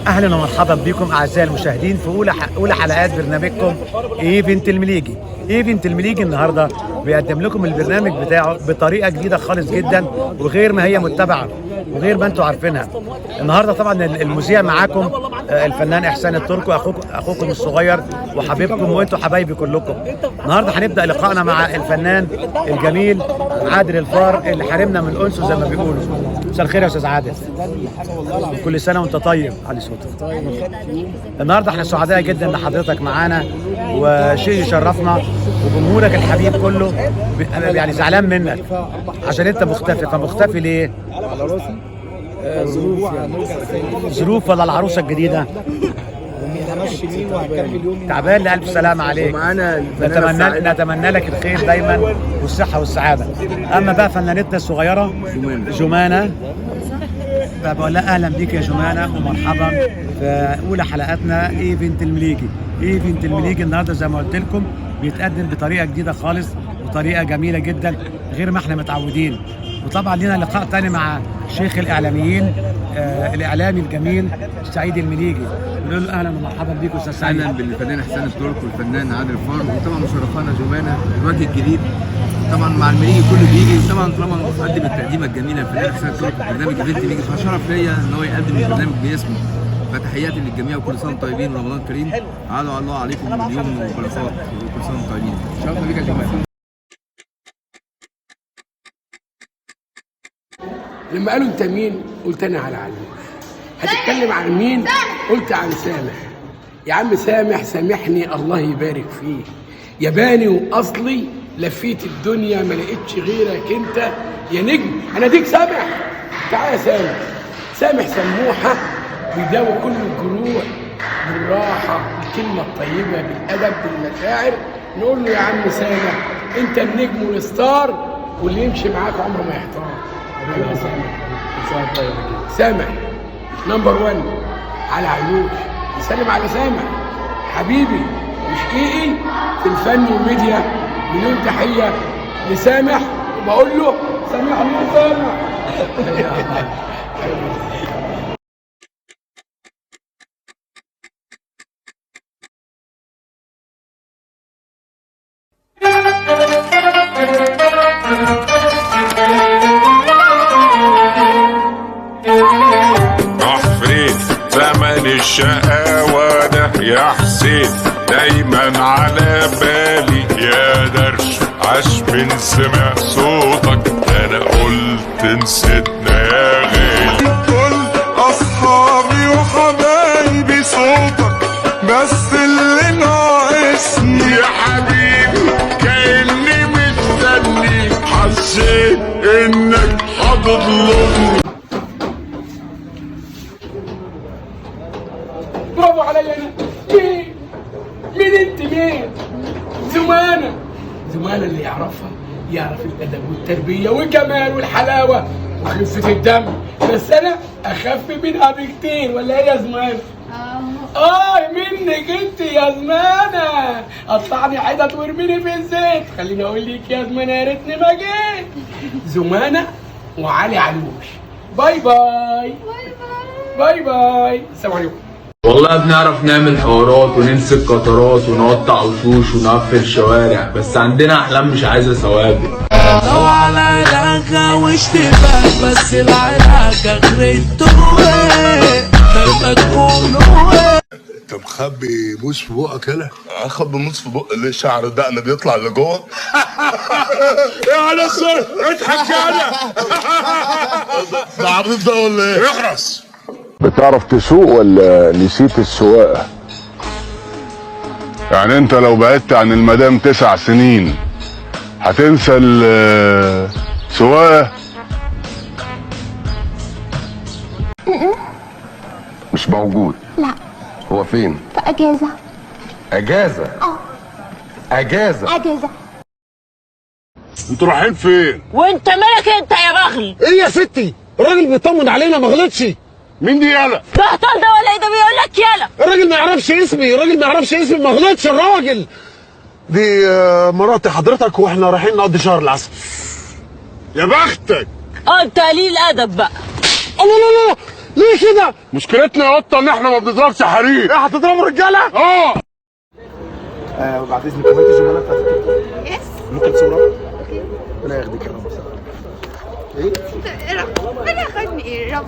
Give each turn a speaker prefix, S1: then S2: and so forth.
S1: اهلا ومرحبا بكم اعزائي المشاهدين في اولى حلقات برنامجكم ايفنت المليجي. ايفنت المليجي النهارده بيقدم لكم البرنامج بتاعه بطريقه جديده خالص جدا وغير ما هي متبعه وغير ما انتم عارفينها. النهارده طبعا المذيع معاكم الفنان احسان التركي، اخوكم الصغير وحبيبكم وانتم حبايبي كلكم. النهارده هنبدا لقائنا مع الفنان الجميل عادل الفار اللي حارمنا من انسه زي ما بيقولوا. مساء الخير يا استاذ عادل. كل سنه وانت طيب. علي صوتك. النهارده احنا سعداء جدا لحضرتك معانا وشيء يشرفنا، وجمهورك الحبيب كله يعني زعلان منك عشان انت مختفي. فمختفي ليه؟
S2: على راسي
S1: ظروف ولا العروسه الجديده؟ تعبان. لألف سلامة عليك. نتمنى لك الخير دايما والصحة والسعادة. أما بقى فنانتنا الصغيرة جمانة، بقول لها أهلا بيك يا جمانة ومرحبا في أولى حلقاتنا ايفنت المليجي. ايفنت المليجي النهارده زي ما قلت لكم بيتقدم بطريقة جديدة خالص وطريقة جميلة جدا غير ما احنا متعودين. وطبعا لنا لقاء تاني مع شيخ الإعلاميين الإعلامي الجميل سعيد المليجي. بنقول له اهلا ومرحبا بيكم استاذ سعيد.
S2: اهلا بالفنان احسان التركي والفنان عادل الفار، وطبعا مشرفانا جمانه الوجه الجديد. طبعا مع المليجي كله بيجي، طبعا طالما قدم التقديمه الجميله الفنان احسان التركي في برنامج ايفنت المليجي، فشرف ليا ان هو يقدم البرنامج باسمه. فتحياتي للجميع وكل سنه وانتم طيبين ورمضان كريم. عادوا الله عليكم مليون وبركات وكل سنه وانتم طيبين. شرفنا بيك يا جماعه.
S3: لما قالوا انت مين قلت انا على علوش. هتتكلم عن مين؟ قلت عن سامح. يا عم سامح سامحني الله يبارك فيه. ياباني واصلي لفيت الدنيا ما لقيتش غيرك انت يا نجم. هناديك سامح. تعال يا سامح. سامح سموحه بيداوي كل الجروح بالراحه بالكلمه الطيبه بالادب بالمشاعر. نقول له يا عم سامح انت النجم والستار واللي يمشي معاك عمره ما يحتار. يا سامح سامح نمبر 1 على عيوش. نسلم على سامح حبيبي وشقيقي في الفن والميديا. مليون تحيه لسامح وبقول له سامحني يا سامح.
S4: الشقاوة ده يا حسين دايما على بالي يا درش. عاش من سمع صوتك انا قلت نسيتنا يا غالي. كل اصحابي وحبايبي صوتك بس اللي ناقصني يا حبيبي كأني مستنيك. حسيت انك هتطلبني.
S3: برافو عليا انا. مين انت مين؟ زمانه. زمانه اللي يعرفها يعرف الادب والتربيه والجمال والحلاوه وخفه الدم. بس انا اخف منها بكتير. ولا ايه يا زمانه؟ منك انت يا زمانه. قطعني حتت وارميني في الزيت. خليني اقول لك يا زمانه يا ريتني ما جيت. زمانه وعلي علوش. باي باي باي باي. السلام عليكم.
S5: والله بنعرف نعمل حوارات ونمسك قطارات ونقطع وشوش ونقفل شوارع، بس عندنا احلام مش عايزه ثوابت.
S6: لو على علاقة واشتباك بس العلاقة غريتوه ما تقولوه.
S7: انت مخبي موس في بقك يالا؟ اخبي موس في بق ليه؟ شعر الدقن بيطلع لجوه. يا نصر اضحك يالا. ده عبيط ده ولا ايه؟ اخرس.
S8: بتعرف تسوق ولا نسيت السواقة؟
S7: يعني انت لو بعدت عن المدام 9 سنين هتنسى السواقة؟
S8: مش موجود.
S9: لا.
S8: هو فين؟
S9: في اجازه.
S8: اجازة؟ اجازة.
S7: انتوا رايحين فين؟
S10: وانت مالك انت يا بغل؟
S11: ايه يا ستي؟ الراجل بيطمن علينا ما غلطش.
S7: مين دي يالا؟
S10: بهطل ده ولا ايه ده بيقول لك يالا؟
S11: الراجل ما يعرفش اسمي، ما غلطش الراجل. دي مراتي حضرتك واحنا رايحين نقضي شهر العسل.
S7: يا بختك.
S10: انت قليل ادب بقى.
S11: الله لا لا ليه كده؟ مشكلتنا يا قطه ان احنا ما بنضربش حريم. ايه هتضربوا رجاله؟ اه.
S9: بعد اذنك كمان الجمله بتاعت التيك توك. يس. ممكن تصورها؟ اوكي. ربنا ياخدك يا رب. ايه؟ ربنا ياخدني ايه؟ رب